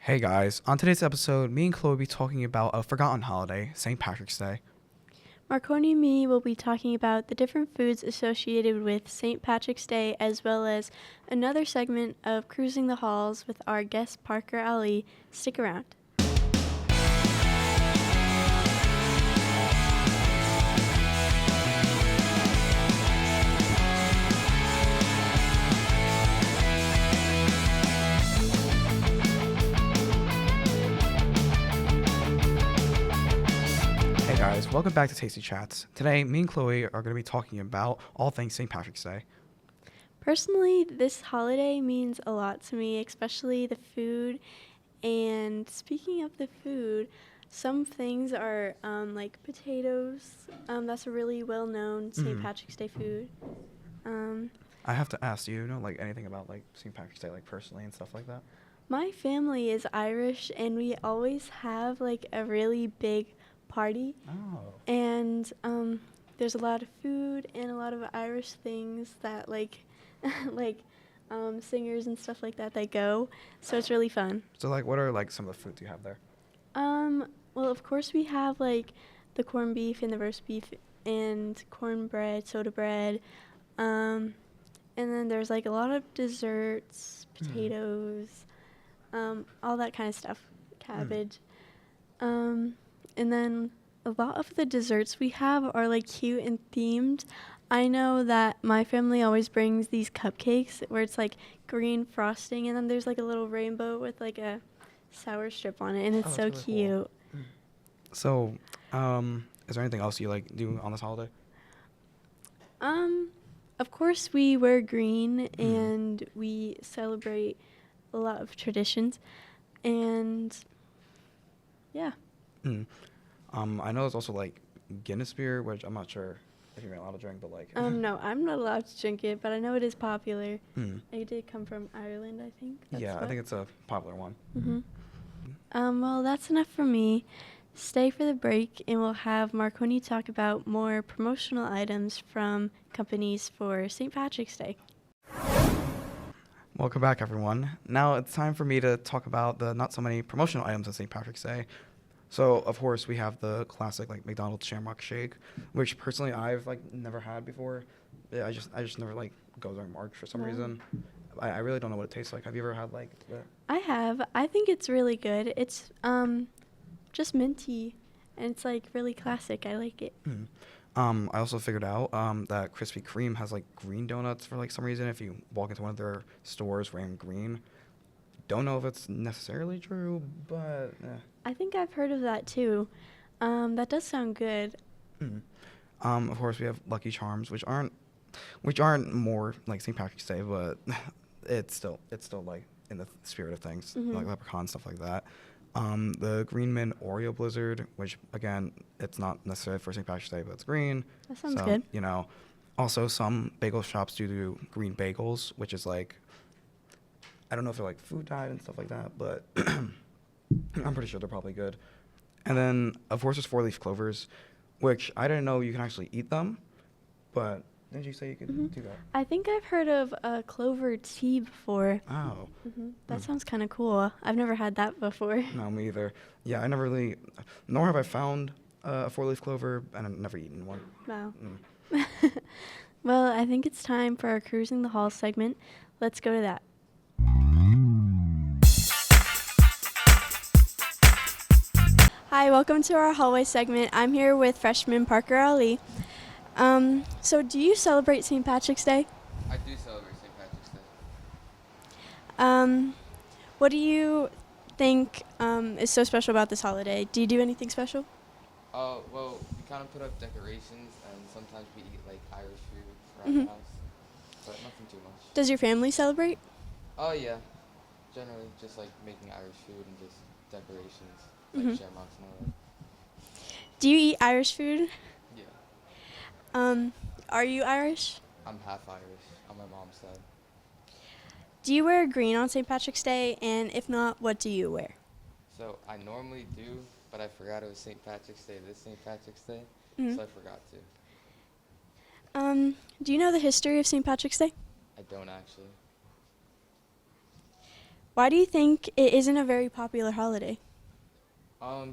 Hey guys, on today's episode, me and Chloe will be talking about a forgotten holiday, St. Patrick's Day. Marconi and me will be talking about the different foods associated with St. Patrick's Day, as well as another segment of Cruising the Halls with our guest Parker Ali. Stick around. Hey guys, welcome back to Tasty Chats. Today, me and Chloe are going to be talking about all things St. Patrick's Day. Personally, this holiday means a lot to me, especially the food. And speaking of the food, some things are like potatoes. That's a really well-known St. Patrick's Day food. I have to ask, do you know like anything about like St. Patrick's Day, like personally and stuff like that? My family is Irish, and we always have like a really big party. Oh. And there's a lot of food and a lot of Irish things that like like singers and stuff like that go. So it's really fun. So like, what are like some of the foods you have there? Well, of course we have like the corned beef and the roast beef and cornbread, soda bread. And then there's like a lot of desserts, potatoes, all that kind of stuff, cabbage. And then a lot of the desserts we have are like cute and themed. I know that my family always brings these cupcakes where it's like green frosting and then there's like a little rainbow with like a sour strip on it, and it's so really cute. Cool. So, is there anything else you like do on this holiday? Of course we wear green and we celebrate a lot of traditions, and yeah. I know there's also like Guinness beer, which I'm not sure if you're allowed to drink, but like. No, I'm not allowed to drink it, but I know it is popular. Mm. It did come from Ireland, I think. Yeah, I think it's a popular one. Well, that's enough for me. Stay for the break, and we'll have Marconi talk about more promotional items from companies for St. Patrick's Day. Welcome back, everyone. Now it's time for me to talk about the not so many promotional items on St. Patrick's Day. So, of course, we have the classic like McDonald's Shamrock Shake, which personally I've like never had before. Yeah, I just never like go during March for some reason. I really don't know what it tastes like. Have you ever had like that? I have. I think it's really good. It's just minty, and it's like really classic. I like it. I also figured out that Krispy Kreme has like green donuts for like some reason. If you walk into one of their stores wearing green, don't know if it's necessarily true, but I think I've heard of that too. That does sound good. Of course, we have Lucky Charms, which aren't more like St. Patrick's Day, but it's still like in the spirit of things, like leprechaun stuff like that. The Green Mint Oreo Blizzard, which again, it's not necessarily for St. Patrick's Day, but it's green. That sounds good. You know, also some bagel shops do green bagels, which is like, I don't know if they're like food dyed and stuff like that, but I'm pretty sure they're probably good. And then, of course, there's 4-leaf clovers, which I didn't know you can actually eat them, but didn't you say you could do that? I think I've heard of clover tea before. Oh. That sounds kind of cool. I've never had that before. No, me either. Yeah, I never really, nor have I found a 4-leaf clover, and I've never eaten one. Wow. Well, I think it's time for our Cruising the Hall segment. Let's go to that. Hi, welcome to our hallway segment. I'm here with freshman Parker Ali. So do you celebrate St. Patrick's Day? I do celebrate St. Patrick's Day. What do you think is so special about this holiday? Do you do anything special? Well, we kind of put up decorations, and sometimes we eat like Irish food around the house, but nothing too much. Does your family celebrate? Oh yeah, generally just like making Irish food and just decorations, like shamrocks and all that. Do you eat Irish food? Yeah. Are you Irish? I'm half Irish on my mom's side. Do you wear green on St. Patrick's Day? And if not, what do you wear? So I normally do, but I forgot it was St. Patrick's Day this St. Patrick's Day, so I forgot to. Do you know the history of St. Patrick's Day? I don't actually. Why do you think it isn't a very popular holiday?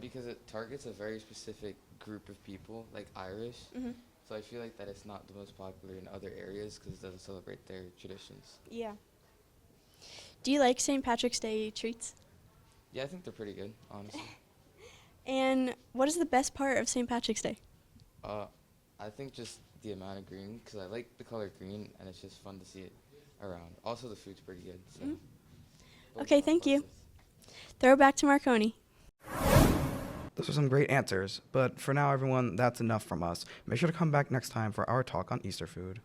Because it targets a very specific group of people, like Irish. Mm-hmm. So I feel like that it's not the most popular in other areas because it doesn't celebrate their traditions. Yeah. Do you like St. Patrick's Day treats? Yeah, I think they're pretty good, honestly. And what is the best part of St. Patrick's Day? I think just the amount of green because I like the color green and it's just fun to see it around. Also, the food's pretty good. So. Mhm. those Okay, are my thank you. pluses. Throw it back to Marconi. Those are some great answers, but for now, everyone, that's enough from us. Make sure to come back next time for our talk on Easter food.